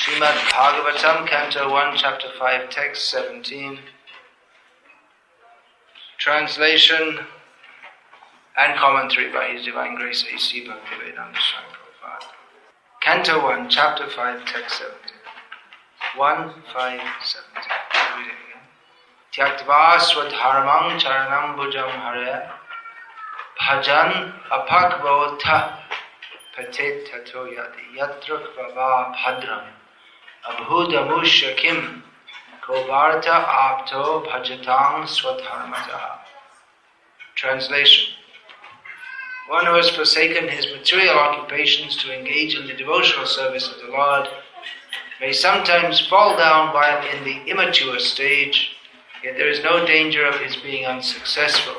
Srimad Bhagavatam, Canto 1, Chapter 5, Text 17. Translation and commentary by His Divine Grace A.C. Bhaktivedanta Swami Prabhupada. Canto 1, Chapter 5, Text 17. 1, 5, 17. Read it again. Tyaktva swadharmang charanam bhujam hare bhajan apakvotha patet tato yati yatrak vava bhadram abhudamushakim kovarta apto bhajatang swadharmataha. Translation. One who has forsaken his material occupations to engage in the devotional service of the Lord may sometimes fall down while in the immature stage, yet there is no danger of his being unsuccessful.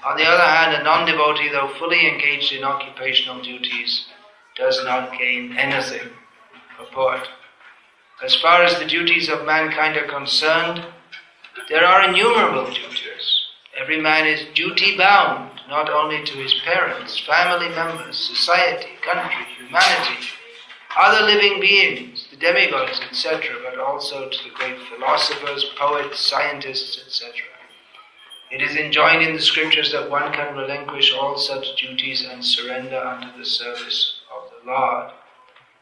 On the other hand, a non-devotee, though fully engaged in occupational duties, does not gain anything. Purport. As far as the duties of mankind are concerned, there are innumerable duties. Every man is duty-bound, not only to his parents, family members, society, country, humanity, other living beings, the demigods, etc., but also to the great philosophers, poets, scientists, etc. It is enjoined in the scriptures that one can relinquish all such duties and surrender unto the service of the Lord.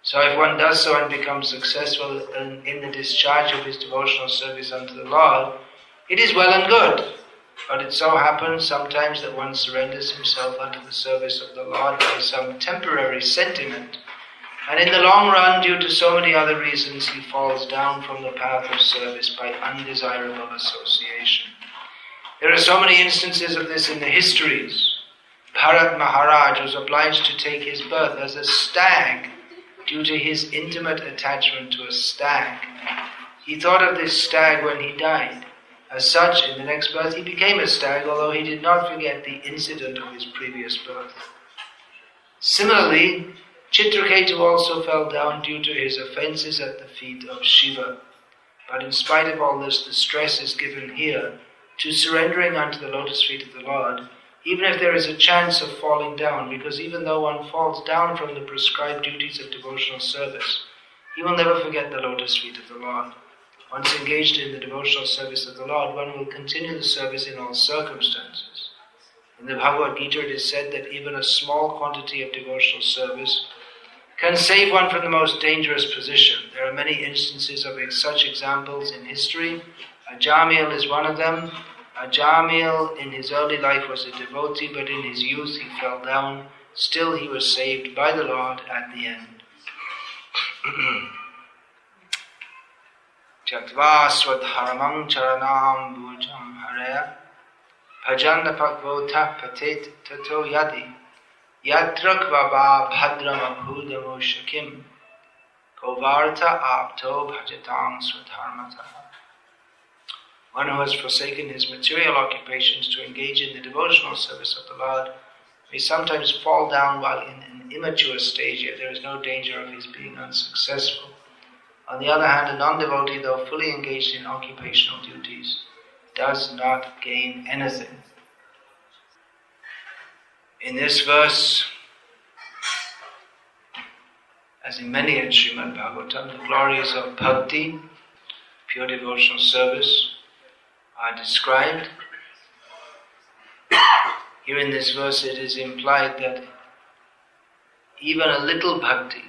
So if one does so and becomes successful in the discharge of his devotional service unto the Lord, it is well and good. But it so happens sometimes that one surrenders himself unto the service of the Lord by some temporary sentiment, and in the long run, due to so many other reasons, he falls down from the path of service by undesirable association. There are so many instances of this in the histories. Bharat Maharaj was obliged to take his birth as a stag due to his intimate attachment to a stag. He thought of this stag when he died. As such, in the next birth he became a stag, although he did not forget the incident of his previous birth. Similarly, Chitraketu also fell down due to his offences at the feet of Shiva. But in spite of all this, the stress is given here to surrendering unto the lotus feet of the Lord, even if there is a chance of falling down, because even though one falls down from the prescribed duties of devotional service, he will never forget the lotus feet of the Lord. Once engaged in the devotional service of the Lord, one will continue the service in all circumstances. In the Bhagavad Gita it is said that even a small quantity of devotional service can save one from the most dangerous position. There are many instances of such examples in history. Ajamil is one of them. Ajamil in his early life was a devotee, but in his youth he fell down. Still he was saved by the Lord at the end. Tyaktva swadharmang charanam bhujam hare bhajana pakvotha patet tato yadi yatrak vava bhadram abhudamo shakim kovarta apto bhajatang swadharmataha. One who has forsaken his material occupations to engage in the devotional service of the Lord may sometimes fall down while in an immature stage, yet there is no danger of his being unsuccessful. On the other hand, a non-devotee, though fully engaged in occupational duties, does not gain anything. In this verse, as in many in Srimad Bhagavatam, the glories of bhakti, pure devotional service, are described. Here in this verse it is implied that even a little bhakti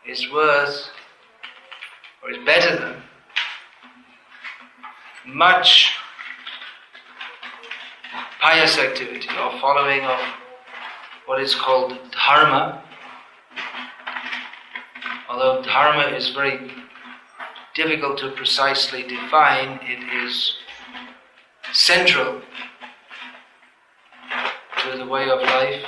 is worth or is better than much pious activity or following of what is called dharma. Although dharma is very difficult to precisely define, it is central to the way of life.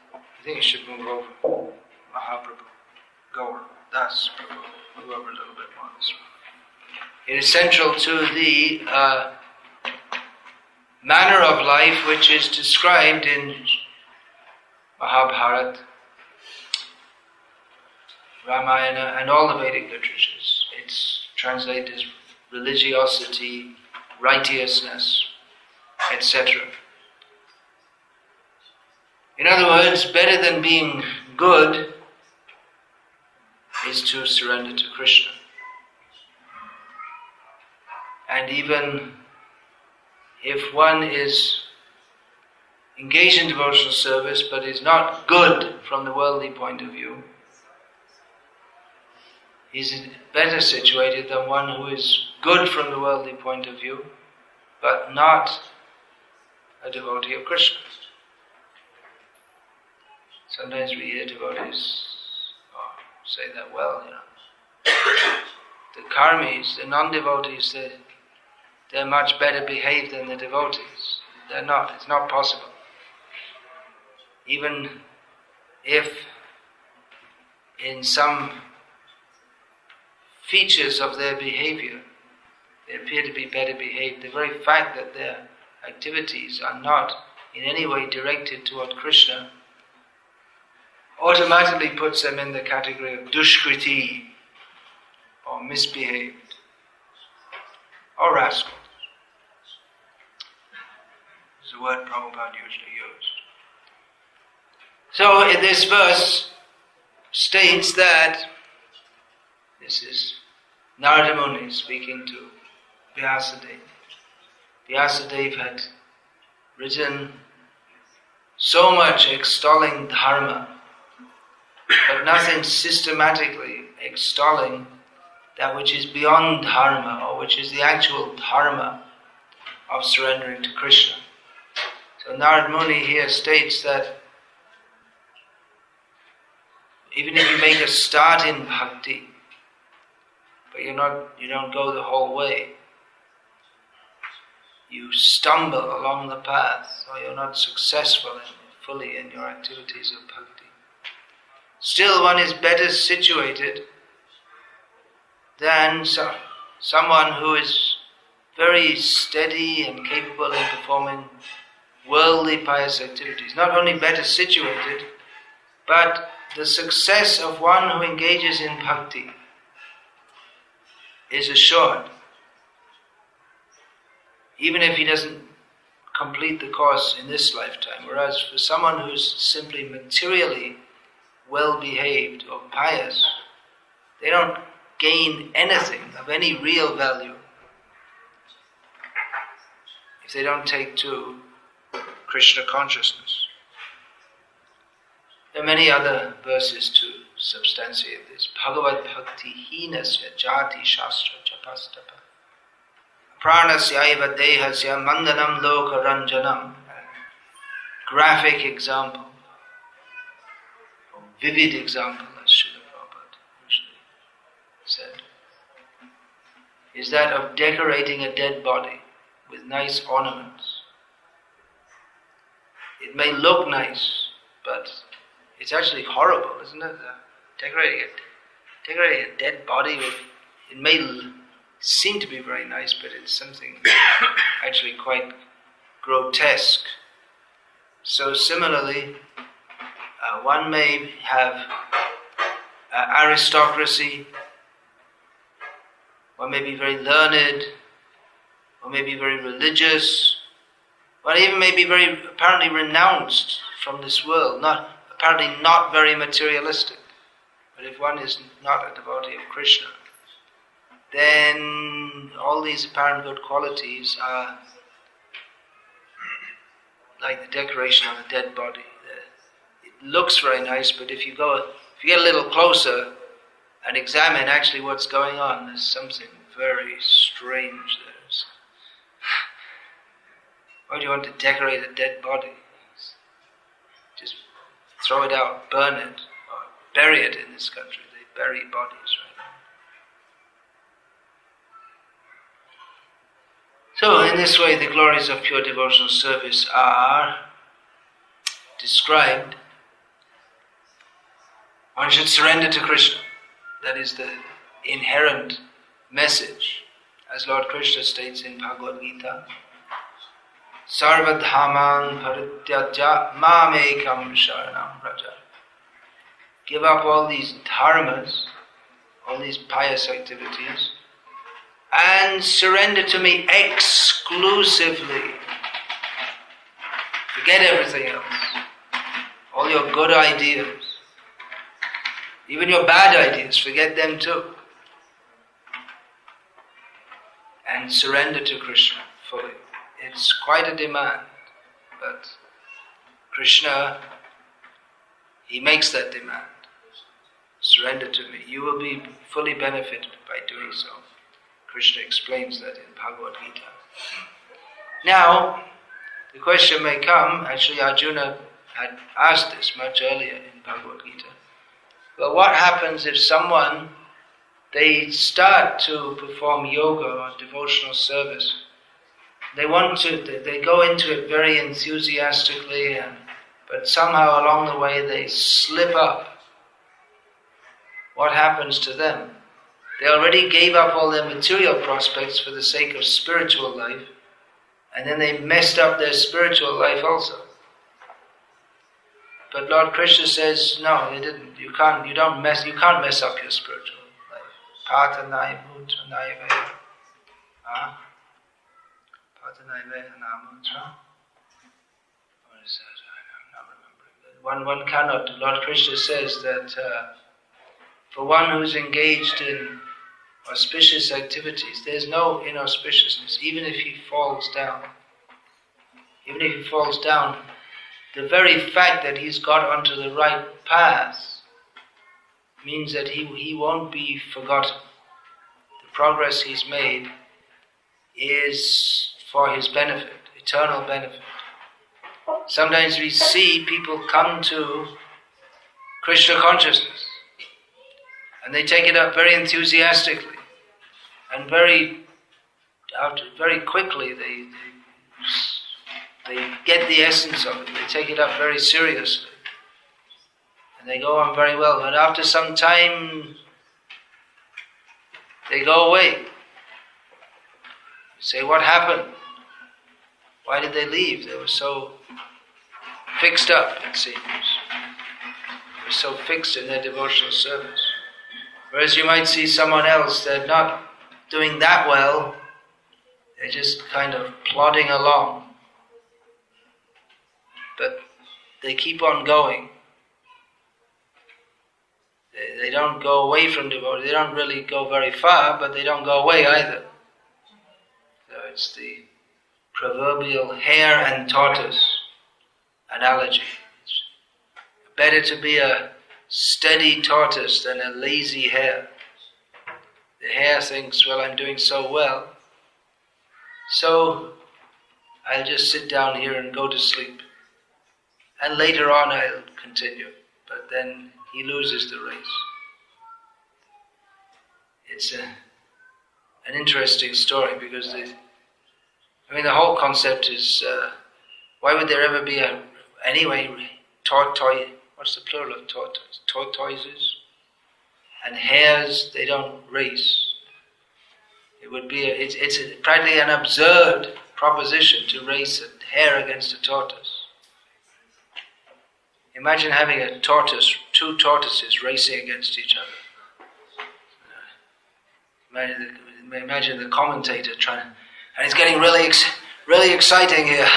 I think you should move over. Mahaprabhu, Gaur, Das Prabhu, move over a little bit more this way. It is central to the manner of life which is described in Mahabharata, Ramayana, and all the Vedic literatures. It's translated as religiosity, righteousness, etc. In other words, better than being good is to surrender to Krishna. And even if one is engaged in devotional service but is not good from the worldly point of view, he's better situated than one who is good from the worldly point of view but not a devotee of Krishna. Sometimes we hear devotees say that, well, the karmis, the non-devotees, they're much better behaved than the devotees. They're not. It's not possible. Even if in some features of their behavior they appear to be better behaved, the very fact that their activities are not in any way directed toward Krishna automatically puts them in the category of dushkriti, or misbehaved, or rascals. This is a word Prabhupada usually used. So in this verse states that, this is Narada Muni speaking to Vyasadeva. Vyasadeva had written so much extolling dharma, but nothing systematically extolling that which is beyond dharma, or which is the actual dharma of surrendering to Krishna. So Narada Muni here states that even if you make a start in bhakti, but you don't go the whole way, you stumble along the path, or you're not successful fully in your activities of bhakti, still one is better situated than someone who is very steady and capable in performing worldly pious activities. Not only better situated, but the success of one who engages in bhakti is assured, even if he doesn't complete the course in this lifetime. Whereas for someone who's simply materially well-behaved or pious, they don't gain anything of any real value if they don't take to Krishna consciousness. There are many other verses to substantiate this. Bhagavad bhakti hinasya jati shastra japastapa pranasya dehasya mandanam loka ranjanam. Graphic example, or vivid example, as Srila Prabhupada usually said, is that of decorating a dead body with nice ornaments. It may look nice, but it's actually horrible, isn't it? Decorating a dead body with, it may seem to be very nice, but it's something actually quite grotesque. So similarly, one may have aristocracy, one may be very learned, one may be very religious, one even may be very apparently renounced from this world, apparently not very materialistic. But if one is not a devotee of Krishna, then all these apparent good qualities are like the decoration on a dead body. It looks very nice, but if you get a little closer and examine actually what's going on, there's something very strange there. Why do you want to decorate a dead body? Just throw it out, burn it, or bury it in this country. They bury bodies right now. So in this way, the glories of pure devotional service are described. One should surrender to Krishna. That is the inherent message. As Lord Krishna states in Bhagavad Gita, Sarvadhaman parityaja mamekam sharanam raja. Give up all these dharmas, all these pious activities, and surrender to me exclusively. Forget everything else. all your good ideas, even your bad ideas, forget them too. And surrender to Krishna fully. It's quite a demand, but Krishna, he makes that demand. Surrender to me. You will be fully benefited by doing so. Krishna explains that in Bhagavad Gita. Now, the question may come, actually Arjuna had asked this much earlier in Bhagavad Gita. Well, what happens if someone, they start to perform yoga or devotional service? They go into it very enthusiastically, but somehow along the way they slip up. What happens to them? They already gave up all their material prospects for the sake of spiritual life, and then they messed up their spiritual life also. But Lord Krishna says, no, they didn't. You can't mess up your spiritual life. Patanai mutanai veda. Patanai veda namutra. What is that? I'm not remembering. One cannot. Lord Krishna says that for one who's engaged in auspicious activities, there's no inauspiciousness, even if he falls down. Even if he falls down, the very fact that he's got onto the right path means that he won't be forgotten. The progress he's made is for his benefit, eternal benefit. Sometimes we see people come to Krishna consciousness and they take it up very enthusiastically and very quickly they get the essence of it, they take it up very seriously and they go on very well, but after some time they go away. You say, what happened? Why did they leave? They were so fixed up, it seems. They were so fixed in their devotional service. Whereas you might see someone else, they're not doing that well, they're just kind of plodding along. But they keep on going. They don't go away from devotion. They don't really go very far, but they don't go away either. So it's the proverbial hare and tortoise analogy. It's better to be a steady tortoise than a lazy hare. The hare thinks, well, I'm doing so well, so I'll just sit down here and go to sleep. And later on I'll continue. But then he loses the race. It's an interesting story because the whole concept is, why would there ever be what's the plural of tortoise? Tortoises? And hares, they don't race. It would be, it's practically an absurd proposition to race a hare against a tortoise. Imagine having two tortoises racing against each other. Imagine the commentator trying, and it's getting really exciting here.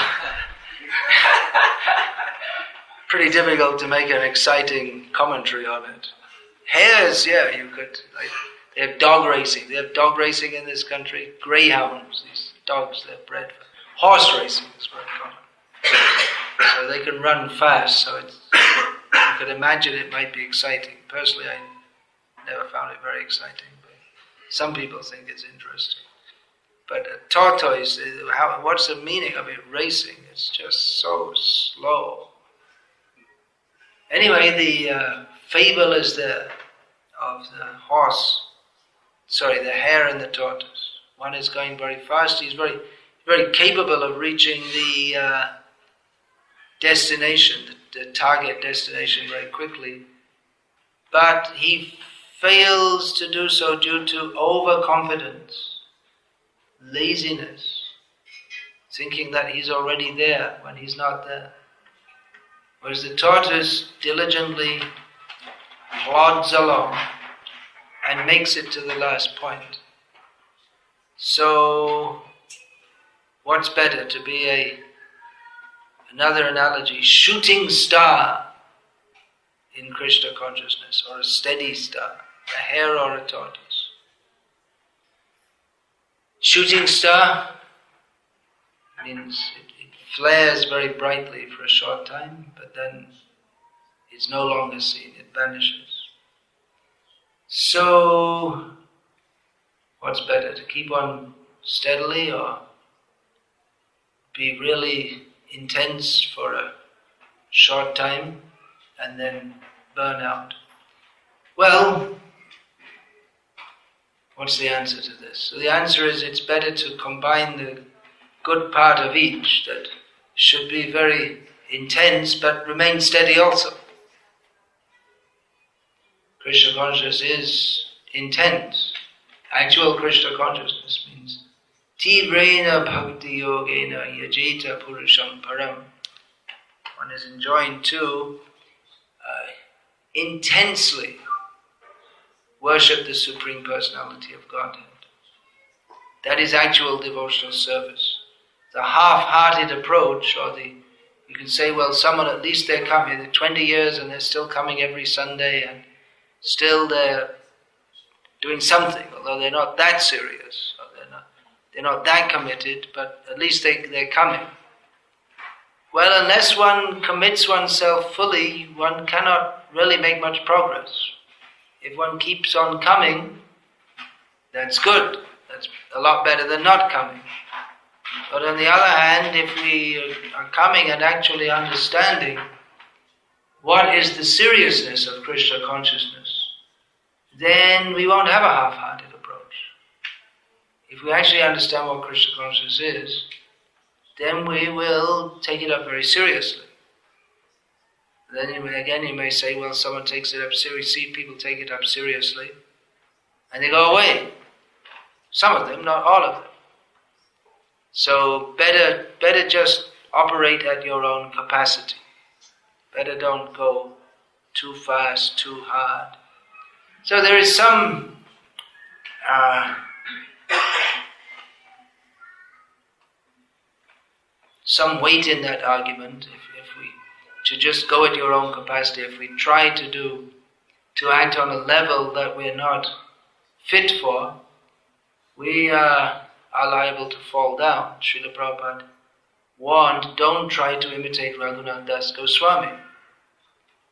Pretty difficult to make an exciting commentary on it. Hares, yeah, you could. They have dog racing. They have dog racing in this country. Greyhounds, these dogs, they're bred for. Horse racing is very common. So they can run fast, so you could imagine it might be exciting. Personally, I never found it very exciting, but some people think it's interesting. But a tortoise, what's the meaning of it racing? It's just so slow. Anyway, the fable is of the hare and the tortoise. One is going very fast. He's very, very capable of reaching the destination, the target destination very quickly. But he fails to do so due to overconfidence, laziness, thinking that he's already there when he's not there. Whereas the tortoise diligently plods along and makes it to the last point. So, what's better, to be another analogy, shooting star in Krishna consciousness, or a steady star, a hare or a tortoise. Shooting star means it flares very brightly for a short time, but then it's no longer seen, it vanishes. So, what's better, to keep on steadily or be really intense for a short time and then burn out? Well, what's the answer to this? So the answer is it's better to combine the good part of each, that should be very intense but remain steady also. Krishna consciousness is intense. Actual Krishna consciousness means Tivrena bhakti yogena yajita purusham param. One is enjoined to intensely worship the Supreme Personality of Godhead. That is actual devotional service. The half-hearted approach, or you can say, well, someone, at least they're coming, they're 20 years and they're still coming every Sunday and still they're doing something, although they're not that serious, or they're not that committed, but at least they're coming. Well, unless one commits oneself fully, one cannot really make much progress. If one keeps on coming, that's good. That's a lot better than not coming. But on the other hand, if we are coming and actually understanding what is the seriousness of Krishna consciousness, then we won't have a half-hearted approach. If we actually understand what Krishna consciousness is, then we will take it up very seriously. Then again you may say, well, someone takes it up seriously, people take it up seriously, and they go away. Some of them, not all of them. So better just operate at your own capacity. Better don't go too fast, too hard. So there is some weight in that argument. If we to just go at your own capacity, if we try to act on a level that we're not fit for, we are liable to fall down. Srila Prabhupada warned, don't try to imitate Raghunath Das Goswami,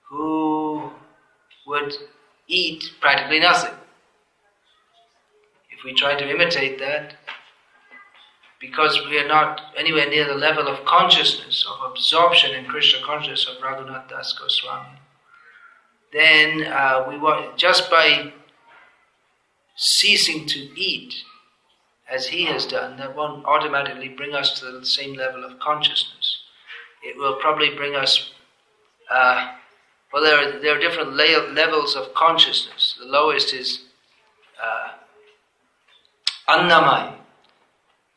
who would eat practically nothing. If we try to imitate that, because we are not anywhere near the level of consciousness, of absorption in Krishna consciousness of Raghunath Das Goswami, then just by ceasing to eat, as he has done, that won't automatically bring us to the same level of consciousness. It will probably bring us, there are different levels of consciousness. The lowest is annamaya,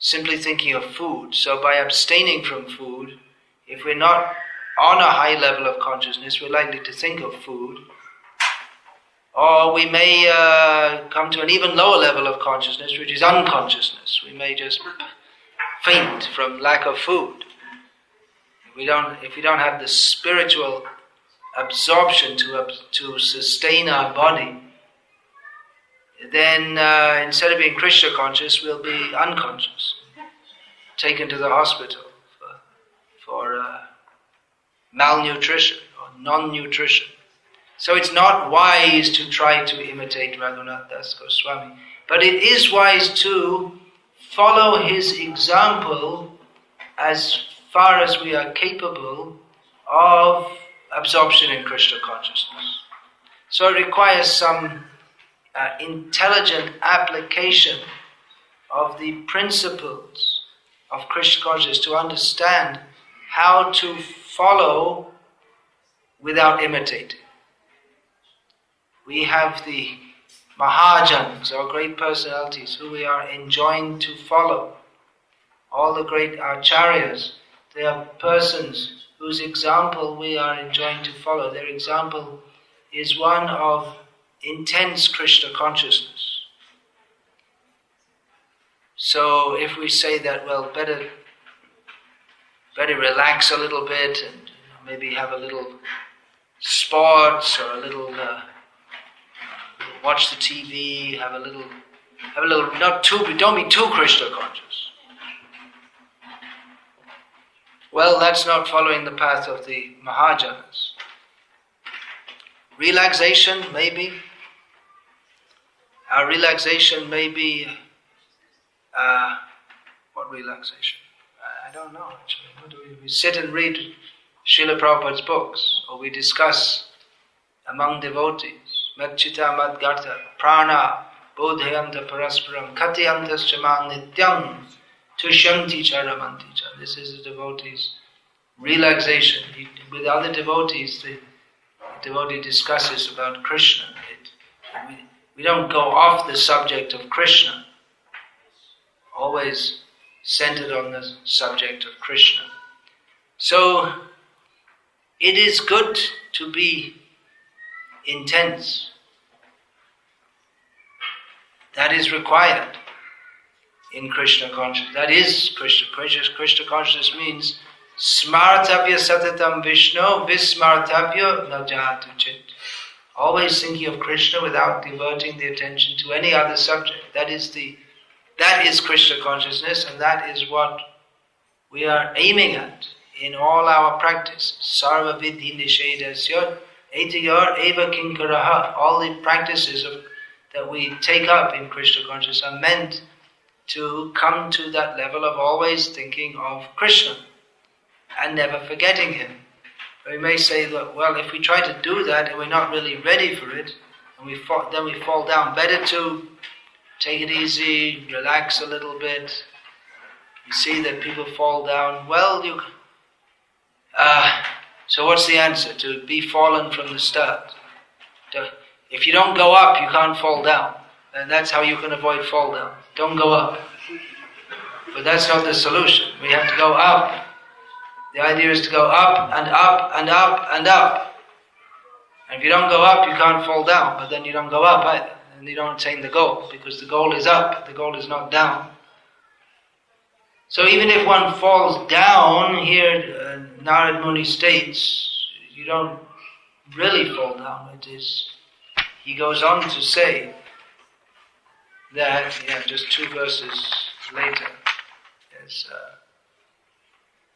simply thinking of food. So by abstaining from food, if we're not on a high level of consciousness, we're likely to think of food. Or we may come to an even lower level of consciousness, which is unconsciousness. We may just faint from lack of food. If we don't have the spiritual absorption to sustain our body, then instead of being Krishna conscious, we'll be unconscious, taken to the hospital for malnutrition or non-nutrition. So it's not wise to try to imitate Raghunath Das Goswami, but it is wise to follow his example as far as we are capable of absorption in Krishna consciousness. So it requires some intelligent application of the principles of Krishna consciousness to understand how to follow without imitating. We have the Mahajans, or great personalities, who we are enjoined to follow. All the great acharyas, they are persons whose example we are enjoined to follow. Their example is one of intense Krishna consciousness. So if we say that, well, better relax a little bit and maybe have a little sports or a little watch the TV, have a little, don't be too Krishna conscious. Well, that's not following the path of the Mahajanas. Relaxation, maybe. Our relaxation may be, what relaxation? I don't know actually. What do we sit and read Srila Prabhupada's books, or we discuss among devotees. Madchita madgartha, prana, bodhayanta parasparam, katyantas chamang nityam, tushyanti charamanti cha. This is the devotee's relaxation. With other devotees, the devotee discusses about Krishna. We don't go off the subject of Krishna, always centered on the subject of Krishna. So, it is good to be intense. That is required in Krishna consciousness. That is Krishna. Krishna consciousness means smartavya satatam Vishnu vismartavya najatu chit. Always thinking of Krishna without diverting the attention to any other subject. That is Krishna consciousness, and that is what we are aiming at in all our practice. Sarva vidhi nishedasya etayor eva kinkaraha. All the practices that we take up in Krishna consciousness are meant to come to that level of always thinking of Krishna and never forgetting Him. We may say that, well, if we try to do that and we're not really ready for it, and then we fall down. Better to take it easy, relax a little bit. You see that people fall down. Well, so what's the answer? To be fallen from the start. If you don't go up, you can't fall down. And that's how you can avoid fall down. Don't go up. But that's not the solution. We have to go up. The idea is to go up and up and up and up. And if you don't go up, you can't fall down. But then you don't go up either. And you don't attain the goal. Because the goal is up. The goal is not down. So even if one falls down, here Narad Muni states, you don't really fall down. It is, he goes on to say that, just 2 verses later, there's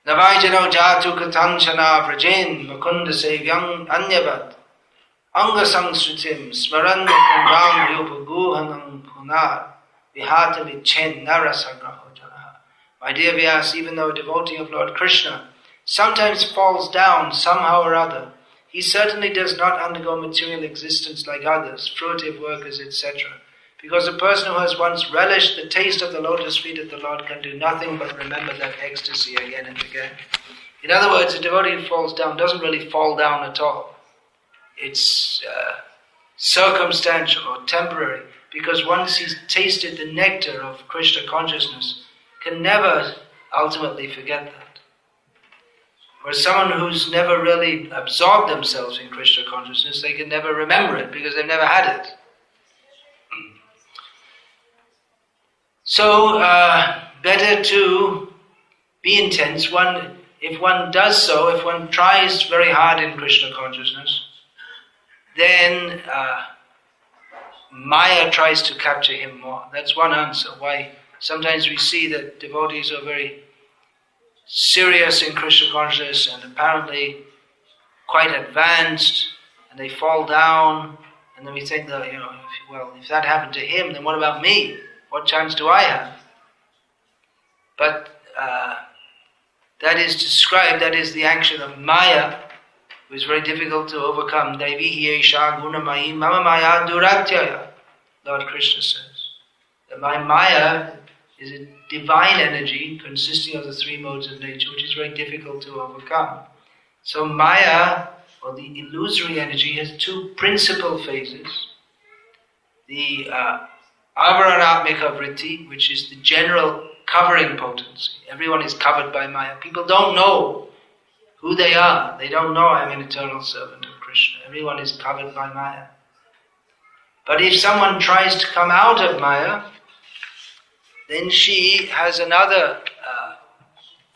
Navaijano jatu katanchana vrajen makunda sevyang anyavad anga sangsrutim smaran kundam yupaguhanam punar vihatamichen narasagrahojanaha. My dear Vyas, even though a devotee of Lord Krishna sometimes falls down somehow or other, he certainly does not undergo material existence like others, fruitive workers, etc. Because a person who has once relished the taste of the lotus feet of the Lord can do nothing but remember that ecstasy again and again. In other words, a devotee who falls down doesn't really fall down at all. It's circumstantial or temporary, because once he's tasted the nectar of Krishna consciousness, can never ultimately forget that. Whereas someone who's never really absorbed themselves in Krishna consciousness, they can never remember it because they've never had it. So, better to be intense. If one does so, if one tries very hard in Krishna consciousness, then Maya tries to capture him more. That's one answer why sometimes we see that devotees are very serious in Krishna consciousness and apparently quite advanced, and they fall down, and then we think that, if that happened to him, then what about me? What chance do I have? But that is described, that is the action of Maya, which is very difficult to overcome. Devi Esha Gunamayi Mama Maya Duratyaya, Lord Krishna says. That my Maya is a divine energy consisting of the 3 modes of nature, which is very difficult to overcome. So Maya, or the illusory energy, has 2 principal phases. The Avaranatmika vritti, which is the general covering potency. Everyone is covered by Maya. People don't know who they are. They don't know I'm an eternal servant of Krishna. Everyone is covered by Maya. But if someone tries to come out of Maya, then she has another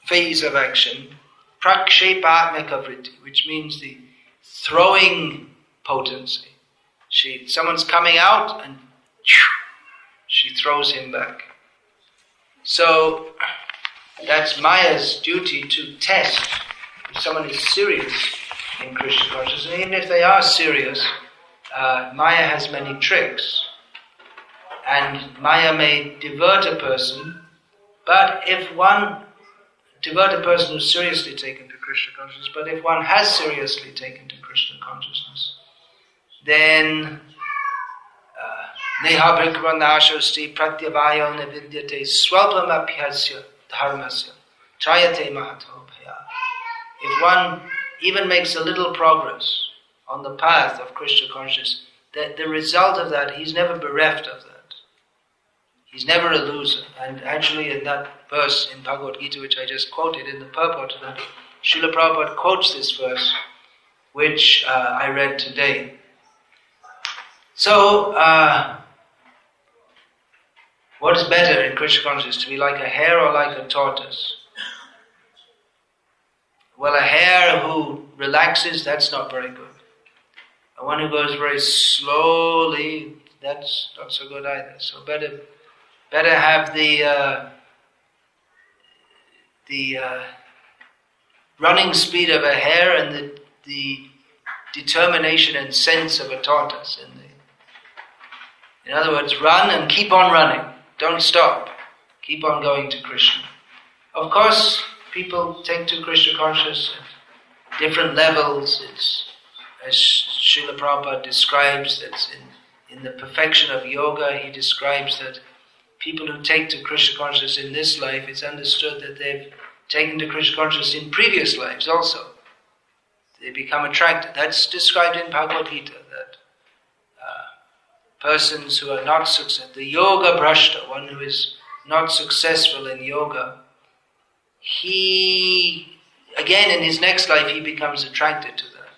phase of action, prakshepatmika vritti, which means the throwing potency. Someone's coming out and she throws him back. So that's Maya's duty to test if someone is serious in Krishna consciousness. And even if they are serious, Maya has many tricks. And Maya may divert a person, but if one divert a person who's seriously taken to Krishna consciousness, but if one has seriously taken to Krishna consciousness, then neha brikvanashosti pratyavayo nevidyate swalpamapyasya dharmasya trayate mahato bhaya. If one even makes a little progress on the path of Krishna consciousness, the result of that, he's never bereft of that. He's never a loser. And actually in that verse in Bhagavad Gita, which I just quoted, in the purport of that, Srila Prabhupada quotes this verse, which I read today. So, what is better in Krishna consciousness, to be like a hare or like a tortoise? Well, a hare who relaxes, that's not very good. And one who goes very slowly, that's not so good either. So better have the running speed of a hare and the determination and sense of a tortoise. In other words, run and keep on running. Don't stop. Keep on going to Krishna. Of course, people take to Krishna consciousness at different levels. It's, as Srila Prabhupada describes, that in the perfection of yoga, he describes that people who take to Krishna consciousness in this life, it's understood that they've taken to Krishna consciousness in previous lives also. They become attracted. That's described in Bhagavad Gita, that persons who are not successful, the yoga brashta, one who is not successful in yoga, he, again in his next life, he becomes attracted to that.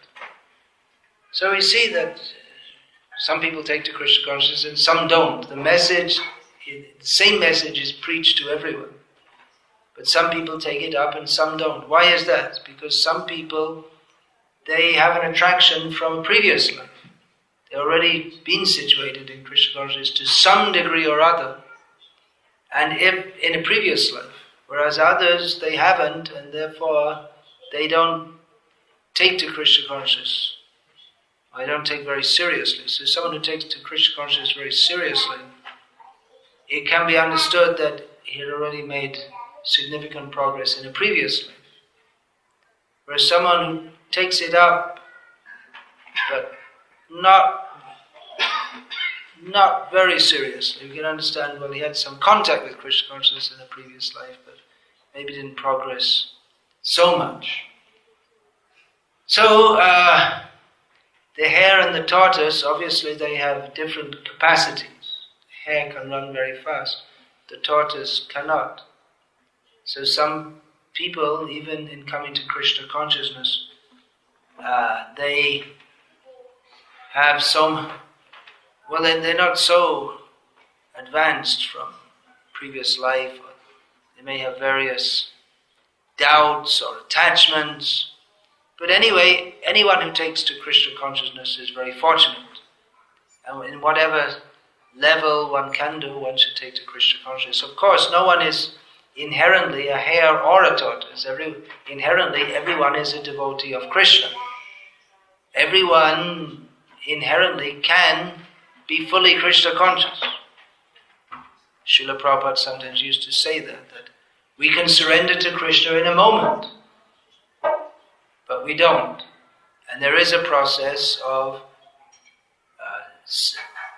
So we see that some people take to Krishna consciousness and some don't. The same message is preached to everyone. But some people take it up and some don't. Why is that? Because some people, they have an attraction from a previous life. They've already been situated in Krishna consciousness to some degree or other, and if in a previous life. Whereas others, they haven't, and therefore they don't take to Krishna consciousness. They don't take very seriously. So someone who takes to Krishna consciousness very seriously, it can be understood that he had already made significant progress in a previous life. Whereas someone who takes it up, but not very seriously, you can understand, well, he had some contact with Krishna consciousness in a previous life, but maybe didn't progress so much. So, the hare and the tortoise, obviously they have different capacities. The hare can run very fast, the tortoise cannot. So some people, even in coming to Krishna consciousness, they have some, well, they're not so advanced from previous life, or they may have various doubts or attachments. But anyway, anyone who takes to Krishna consciousness is very fortunate. And in whatever level one can do, one should take to Krishna consciousness. Of course, no one is inherently a hare or a tortoise. Inherently, everyone is a devotee of Krishna. Everyone inherently can be fully Krishna conscious. Srila Prabhupada sometimes used to say that we can surrender to Krishna in a moment, but we don't. And there is a process of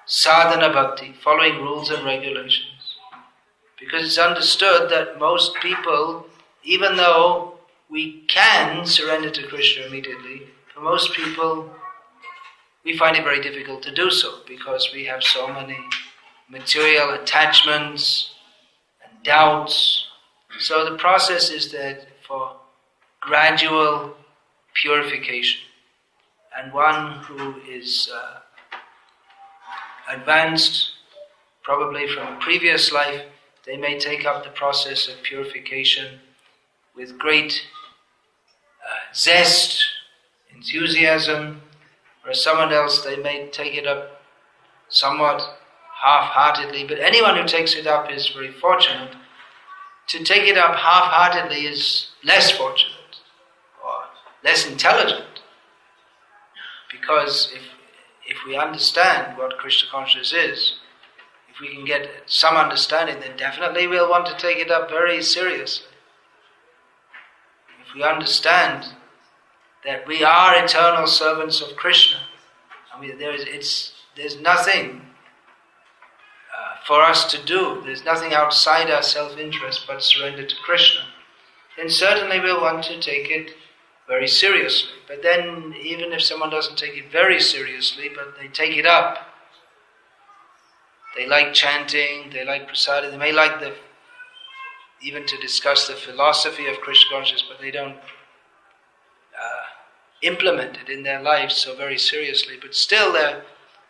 sadhana bhakti, following rules and regulations. Because it's understood that most people, even though we can surrender to Krishna immediately, for most people, we find it very difficult to do so because we have so many material attachments and doubts. So the process is that for gradual purification. And one who is advanced, probably from a previous life, they may take up the process of purification with great zest, in enthusiasm, whereas someone else, they may take it up somewhat half-heartedly, but anyone who takes it up is very fortunate. To take it up half-heartedly is less fortunate, or less intelligent, because if we understand what Krishna consciousness is, if we can get some understanding, then definitely we'll want to take it up very seriously. If we understand that we are eternal servants of Krishna, there's nothing for us to do, there's nothing outside our self-interest but surrender to Krishna, then certainly we'll want to take it very seriously. But then, even if someone doesn't take it very seriously, but they take it up, they like chanting, they like prasadam, they may like even to discuss the philosophy of Krishna consciousness, but they don't implement it in their lives so very seriously. But still they're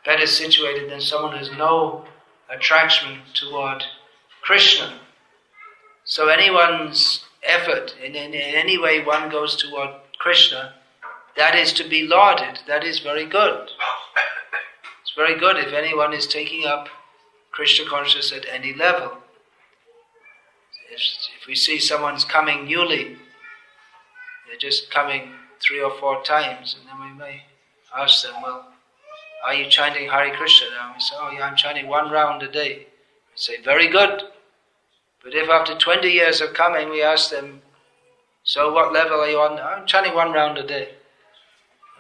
better situated than someone who has no attraction toward Krishna. So anyone's effort, in any way one goes toward Krishna, that is to be lauded, that is very good. It's very good if anyone is taking up Krishna consciousness at any level. If we see someone's coming newly, they're just coming 3 or 4 times, and then we may ask them, well, are you chanting Hare Krishna now? We say, oh yeah, I'm chanting 1 round a day. We say, very good. But if after 20 years of coming, we ask them, so what level are you on? I'm chanting 1 round a day.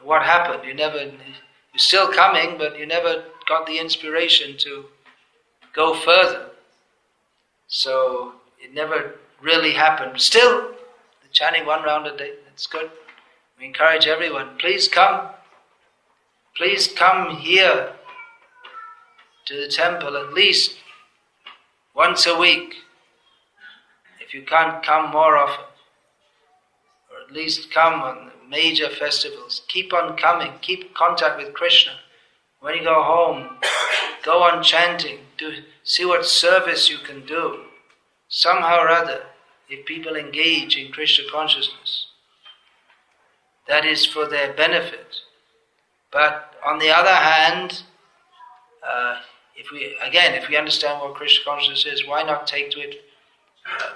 What happened? You're still coming, but you never got the inspiration to go further. So it never really happened. Still, the chanting 1 round a day, that's good. We encourage everyone, please come. Please come here to the temple at least once a week. If you can't come more often, or at least come on the major festivals. Keep on coming, keep contact with Krishna. When you go home, go on chanting, see what service you can do. Somehow or other, if people engage in Krishna consciousness, that is for their benefit. But on the other hand, if we understand what Krishna consciousness is, why not take to it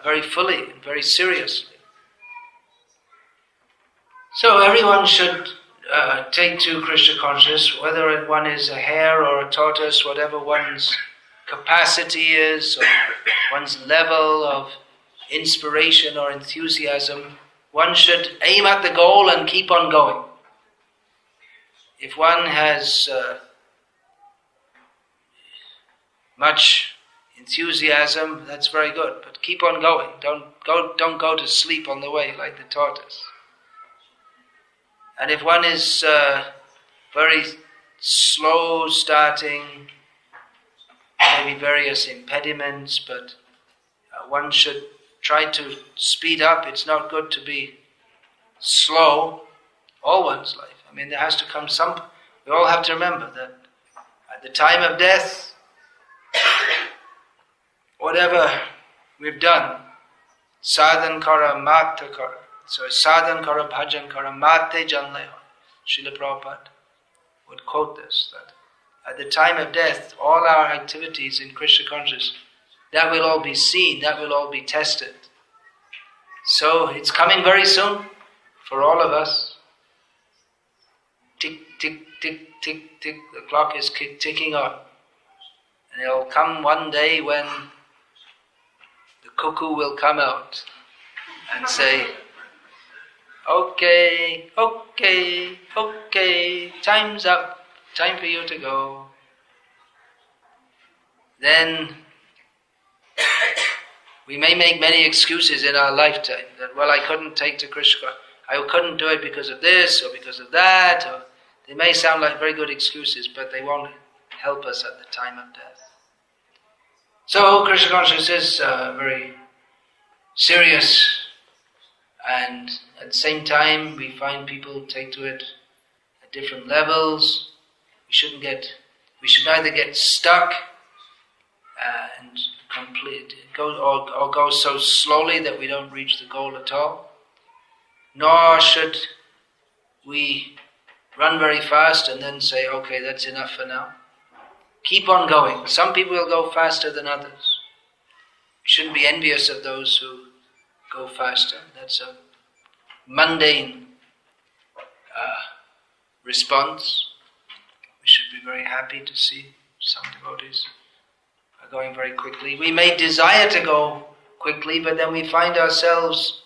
very fully and very seriously? So everyone should take to Krishna consciousness, whether one is a hare or a tortoise, whatever one's capacity is, or one's level of inspiration or enthusiasm, one should aim at the goal and keep on going. If one has much enthusiasm, that's very good, but keep on going. Don't go to sleep on the way like the tortoise. And if one is very slow starting, maybe various impediments, but one should try to speed up. It's not good to be slow all one's life. I mean, there has to come we all have to remember that at the time of death, whatever we've done, sadhan kara mata kara. So sadhan kara bhajan kara mate janle. Srila Prabhupada would quote this, that at the time of death, all our activities in Krishna consciousness, that will all be seen, that will all be tested. So it's coming very soon for all of us. Tick, tick, tick, tick, tick, the clock is ticking on. And it'll come one day when the cuckoo will come out and say, okay, okay, okay, time's up, time for you to go. Then we may make many excuses in our lifetime that, well, I couldn't take to Krishna, I couldn't do it because of this or because of that, or they may sound like very good excuses, but they won't help us at the time of death. So Krishna consciousness is very serious, and at the same time we find people take to it at different levels. We should neither get stuck and go so slowly that we don't reach the goal at all, nor should we run very fast and then say, okay, that's enough for now. Keep on going. Some people will go faster than others. We shouldn't be envious of those who go faster. That's a mundane response. We should be very happy to see some devotees are going very quickly. We may desire to go quickly, but then we find ourselves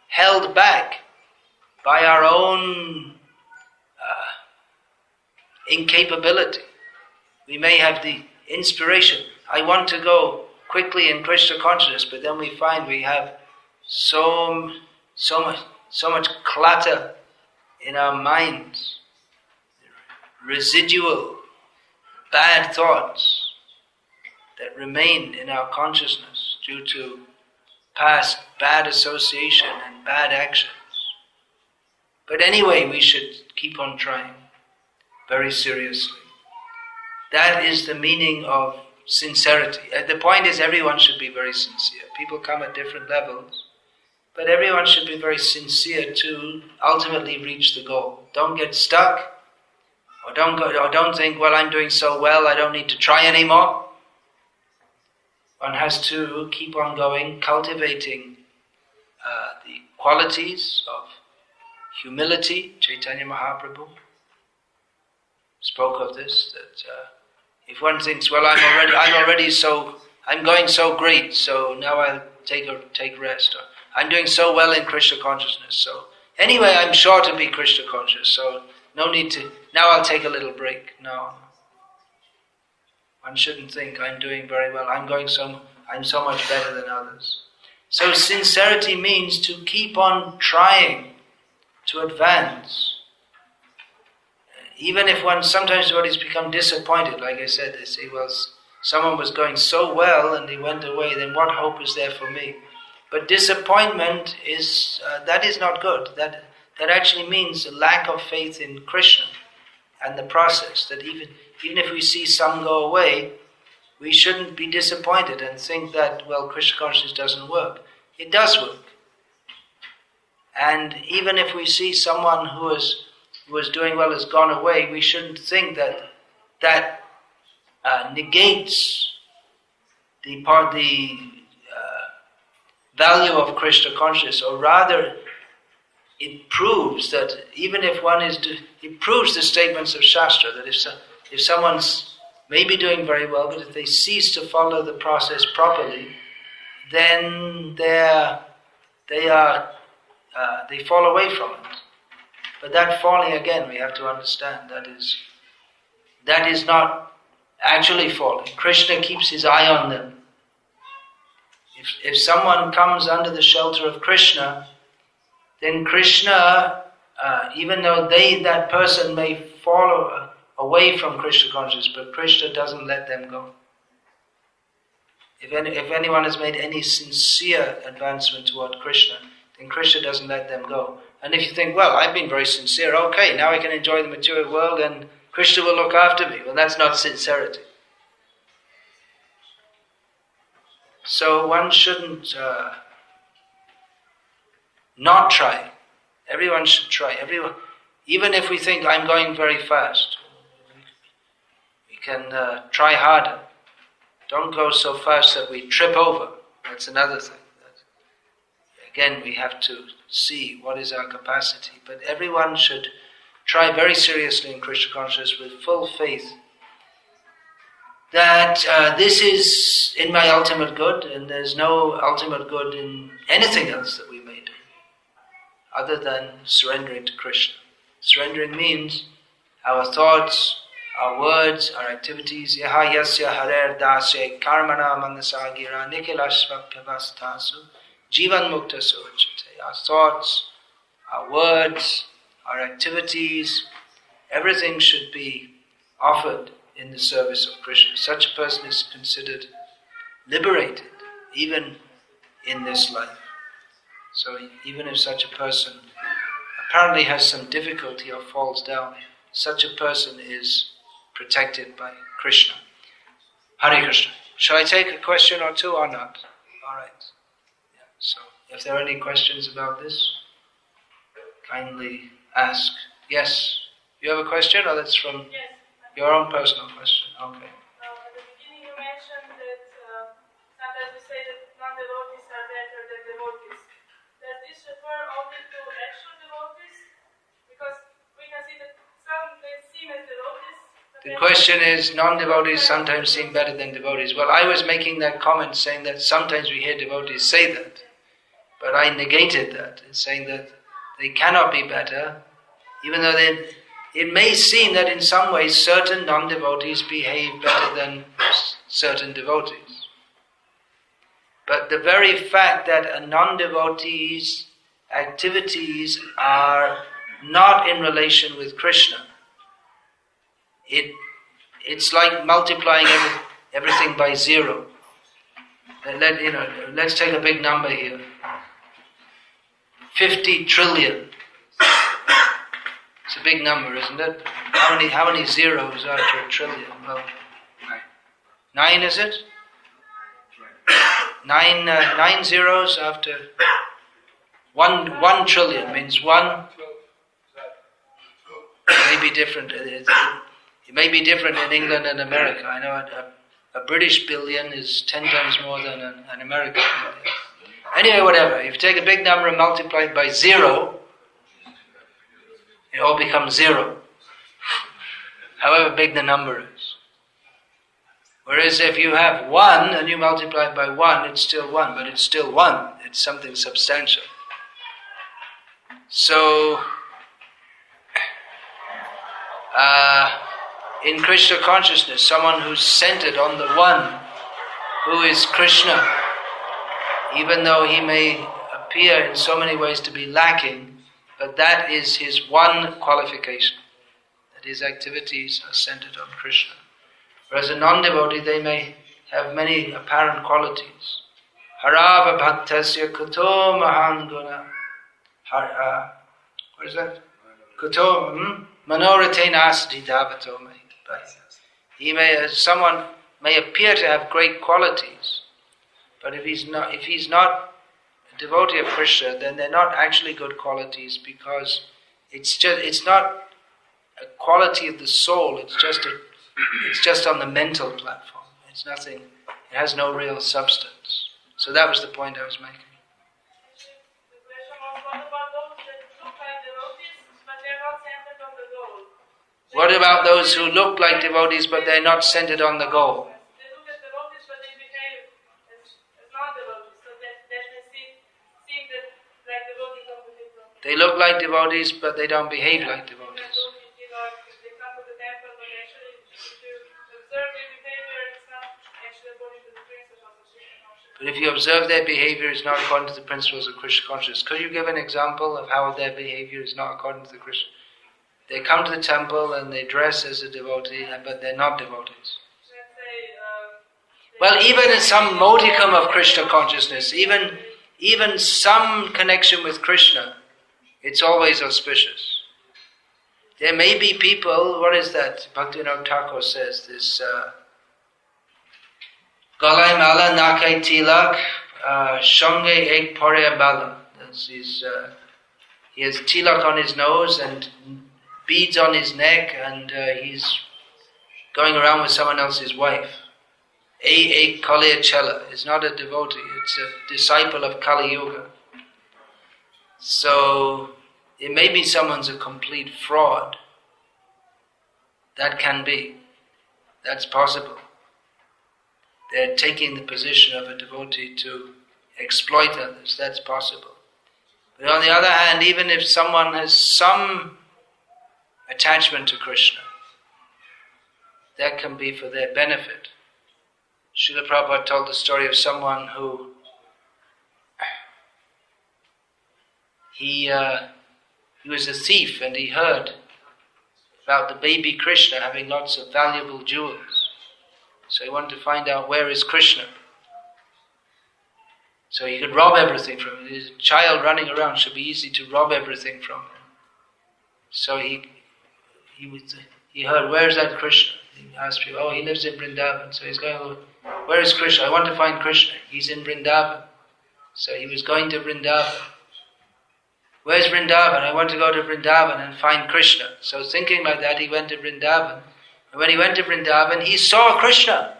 held back by our own incapability. We may have the inspiration, I want to go quickly in Krishna consciousness, but then we find we have so much clutter in our minds, residual bad thoughts that remain in our consciousness due to past bad association and bad actions. But anyway, we should keep on trying very seriously. That is the meaning of sincerity. The point is everyone should be very sincere. People come at different levels, but everyone should be very sincere to ultimately reach the goal. Don't get stuck, or don't think, well, I'm doing so well, I don't need to try anymore. One has to keep on going, cultivating the qualities of humility. Chaitanya Mahaprabhu spoke of this, that if one thinks, well, I'm going so great, so now I'll take rest. Or, I'm doing so well in Krishna consciousness, so anyway, I'm sure to be Krishna conscious, so no need to, now I'll take a little break. No. One shouldn't think, I'm doing very well, I'm so much better than others. So sincerity means to keep on trying to advance. Even if sometimes devotees become disappointed, like I said, they say, well, someone was going so well and they went away, then what hope is there for me? But disappointment that is not good. That actually means a lack of faith in Krishna and the process. That even if we see some go away, we shouldn't be disappointed and think that, well, Krishna consciousness doesn't work. It does work. And even if we see someone who was doing well has gone away, we shouldn't think that negates the value of Krishna consciousness, or rather it proves that even if it proves the statements of Shastra, that if someone's maybe doing very well, but if they cease to follow the process properly, then they fall away from it. But that falling, again, we have to understand, that is not actually falling. Krishna keeps his eye on them. If someone comes under the shelter of Krishna, then Krishna, even though that person may fall away from Krishna consciousness, but Krishna doesn't let them go. If anyone has made any sincere advancement toward Krishna, then Krishna doesn't let them go. And if you think, well, I've been very sincere, okay, now I can enjoy the material world and Krishna will look after me. Well, that's not sincerity. So one shouldn't not try. Everyone should try. Even if we think I'm going very fast, we can try harder. Don't go so fast that we trip over. That's another thing. Again, we have to see what is our capacity. But everyone should try very seriously in Krishna consciousness with full faith that this is in my ultimate good, and there's no ultimate good in anything else that we may do other than surrendering to Krishna. Surrendering means our thoughts, our words, our activities. Yaha yasya harer dasya karmana manasagira nikilasvapyavastasu jivan mukta sochate. Our thoughts, our words, our activities, everything should be offered in the service of Krishna. Such a person is considered liberated, even in this life. So even if such a person apparently has some difficulty or falls down, such a person is protected by Krishna. Hare Krishna. Shall I take a question or two or not? All right. Yeah. So if there are any questions about this, kindly ask. Yes. You have a question, or that's from your own personal question? Okay. At the beginning you mentioned that sometimes we say that non-devotees are better than devotees. Does this refer only to actual devotees? Because we can see that some they seem as devotees. The question is, non-devotees sometimes seem better than devotees. Well, I was making that comment saying that sometimes we hear devotees say that. But I negated that, saying that they cannot be better, even though it may seem that in some ways certain non-devotees behave better than certain devotees. But the very fact that a non-devotee's activities are not in relation with Krishna, it's like multiplying everything by zero. Let's take a big number here. 50 trillion. It's a big number, isn't it? How many zeros after a trillion? Well, 9 is it? 9 zeros after 1 trillion means 1. It may be different. It may be different in England and America. I know a British billion is 10 times more than an American billion. Anyway, whatever. If you take a big number and multiply it by 0, it all becomes 0. However big the number is. Whereas if you have 1 and you multiply it by 1, it's still 1, but it's still 1. It's something substantial. So, in Krishna consciousness, someone who's centered on the One, who is Krishna, even though he may appear in so many ways to be lacking, but that is his one qualification, that his activities are centered on Krishna. Whereas a non-devotee, they may have many apparent qualities. Harava bhaktasya kuto mahan guna. What is that? Kuto manoratena asdi davato me. Someone may appear to have great qualities, but if he's not a devotee of Krishna, then they're not actually good qualities, because it's not a quality of the soul. It's just on the mental platform. It's nothing. It has no real substance. So that was the point I was making. The question was, what about those that look like devotees, but they're not centered on the goal? What about those who look like devotees, but they're not centered on the goal? They look as devotees, but they behave as non-devotees, so that may seem that like devotees don't behave like devotees. They look like devotees, but they don't behave like devotees. If they come to the temple, but actually, if you observe their behavior, it's not actually according to the principles of Krishna consciousness. But if you observe their behavior, it's not according to the principles of Krishna consciousness. Could you give an example of how their behavior is not according to the Krishna? They come to the temple and they dress as a devotee, but they're not devotees. Well, even in some modicum of Krishna consciousness, even some connection with Krishna, it's always auspicious. There may be people, what is that? Bhaktivinoda Thakur says this, Galai mala nakai tilak, shange ek pore bala. He has tilak on his nose and beads on his neck, and he's going around with someone else's wife. Ek Kaliya Chela is not a devotee, it's a disciple of Kali Yuga. So, it may be someone's a complete fraud. That can be. That's possible. They're taking the position of a devotee to exploit others. That's possible. But on the other hand, even if someone has some attachment to Krishna, that can be for their benefit. Srila Prabhupada told the story of someone who he was a thief, and he heard about the baby Krishna having lots of valuable jewels. So he wanted to find out where is Krishna, so he could rob everything from him. His child running around, should be easy to rob everything from him. So he heard, where is that Krishna? He asked people, he lives in Vrindavan. So he's going, where is Krishna? I want to find Krishna. He's in Vrindavan. So he was going to Vrindavan. Where's Vrindavan? I want to go to Vrindavan and find Krishna. So thinking like that, he went to Vrindavan. And when he went to Vrindavan, he saw Krishna.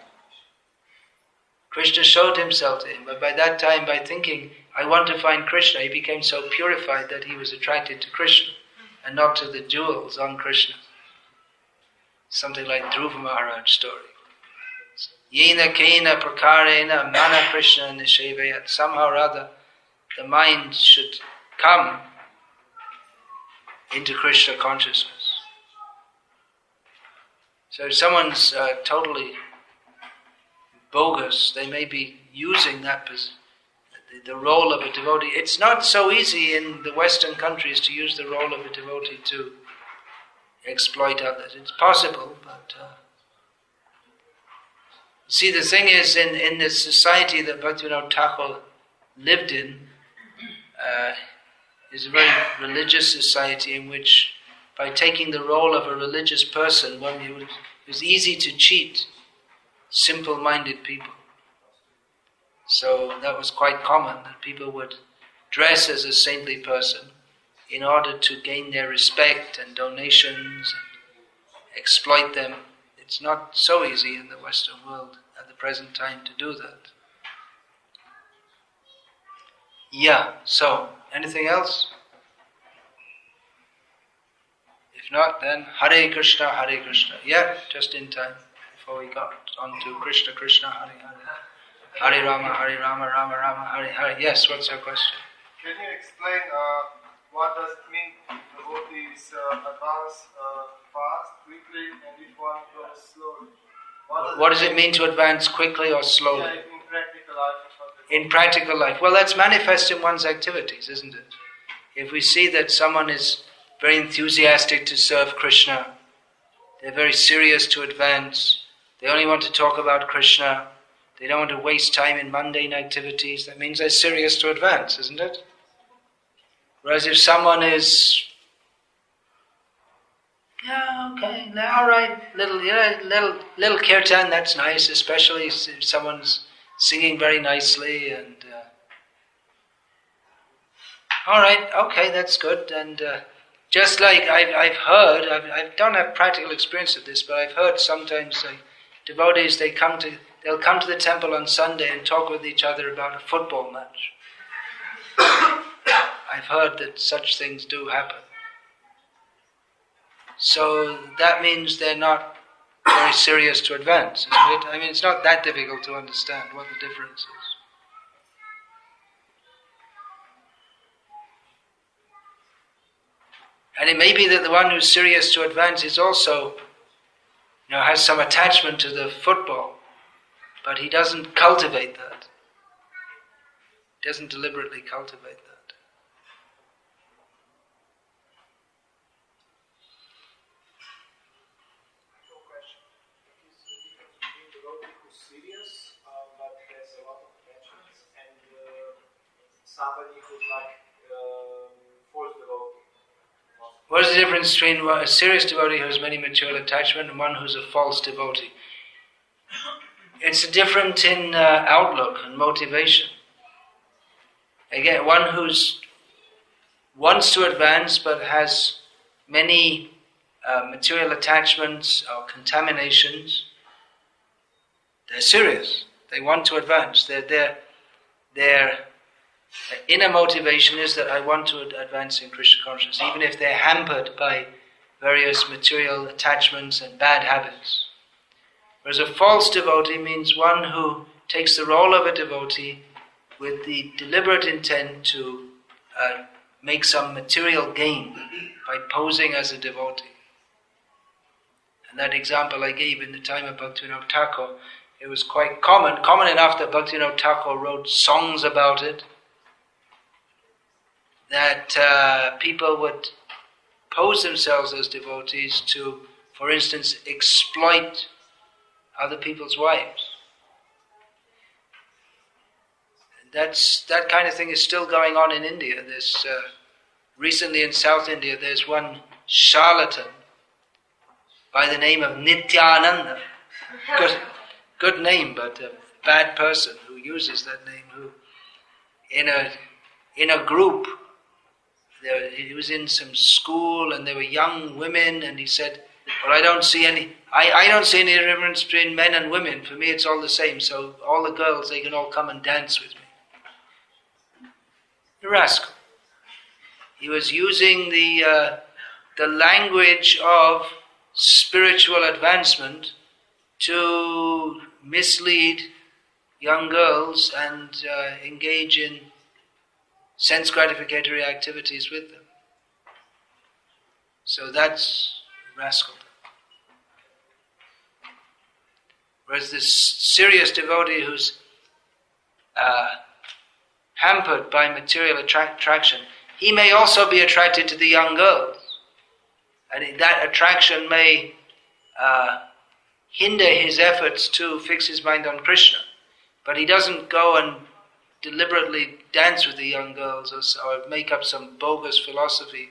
Krishna showed himself to him. But by that time, by thinking, I want to find Krishna, he became so purified that he was attracted to Krishna and not to the jewels on Krishna. Something like Dhruva Maharaj's story. Yena kena prakarena mana Krishna nishevayat. Somehow or other, the mind should come into Krishna consciousness. So if someone's totally bogus, they may be using that the role of a devotee. It's not so easy in the Western countries to use the role of a devotee to exploit others. It's possible, but see, the thing is, in the society that Bhaktivinoda Thakur lived in, is a very religious society in which, by taking the role of a religious person, it was easy to cheat simple-minded people. So that was quite common, that people would dress as a saintly person in order to gain their respect and donations and exploit them. It's not so easy in the Western world at the present time to do that. Yeah, so, anything else? If not, then Hare Krishna, Hare Krishna. Yeah, just in time, before we got on to Krishna, Krishna, Hare Hare. Hare Rama, Rama Rama, Hare Hare. Yes, what's your question? Can you explain what does it mean devotees advance fast, quickly, and each one goes slowly? What does it mean to advance quickly or slowly? Yeah, in practical life. In practical life. Well, that's manifest in one's activities, isn't it? If we see that someone is very enthusiastic to serve Krishna, they're very serious to advance, they only want to talk about Krishna, they don't want to waste time in mundane activities, that means they're serious to advance, isn't it? Whereas if someone is, yeah, okay, all right, little kirtan, that's nice, especially if someone's singing very nicely, and all right, okay, that's good. And just like I've heard, I don't have practical experience of this, but I've heard sometimes devotees, they'll come to the temple on Sunday and talk with each other about a football match. I've heard that such things do happen. So that means they're not very serious to advance, isn't it? I mean, it's not that difficult to understand what the difference is. And it may be that the one who's serious to advance is also, has some attachment to the football, but he doesn't cultivate that. He doesn't deliberately cultivate that. Somebody who's like false devotee. What is the difference between a serious devotee who has many material attachment and one who's a false devotee? It's different in outlook and motivation. Again, one who's wants to advance but has many material attachments or contaminations, they're serious. They want to advance. Their inner motivation is that I want to advance in Krishna consciousness, even if they're hampered by various material attachments and bad habits. Whereas a false devotee means one who takes the role of a devotee with the deliberate intent to make some material gain by posing as a devotee. And that example I gave in the time of Bhaktivinoda Thakur, it was quite common enough that Bhaktivinoda Thakur wrote songs about it, that people would pose themselves as devotees to, for instance, exploit other people's wives. That kind of thing is still going on in India. There's recently in South India, there's one charlatan by the name of Nityananda. Good name, but a bad person who uses that name, who in a group He was in some school and there were young women, and he said, well, I don't see any difference between men and women. For me it's all the same, so all the girls, they can all come and dance with me. The rascal. He was using the language of spiritual advancement to mislead young girls and engage in sense gratificatory activities with them. So that's rascal. Whereas this serious devotee who's hampered by material attraction, he may also be attracted to the young girls. And that attraction may hinder his efforts to fix his mind on Krishna. But he doesn't go and deliberately dance with the young girls or make up some bogus philosophy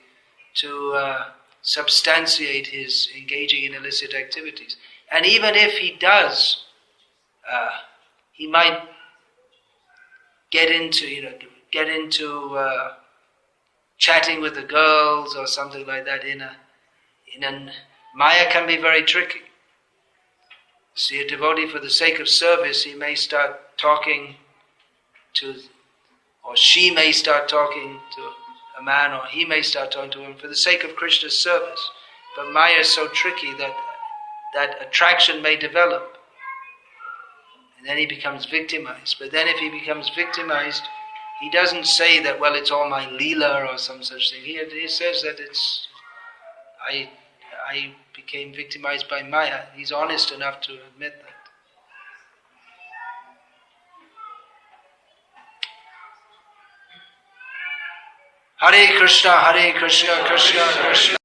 to substantiate his engaging in illicit activities. And even if he does, he might get into chatting with the girls or something like that. Maya can be very tricky. See, a devotee for the sake of service, he may start talking to, or she may start talking to a man, or he may start talking to him for the sake of Krishna's service. But Maya is so tricky that attraction may develop. And then he becomes victimized. But then if he becomes victimized, he doesn't say that, well, it's all my leela or some such thing. He says that I became victimized by Maya. He's honest enough to admit that. Hare Krishna, Krishna Krishna.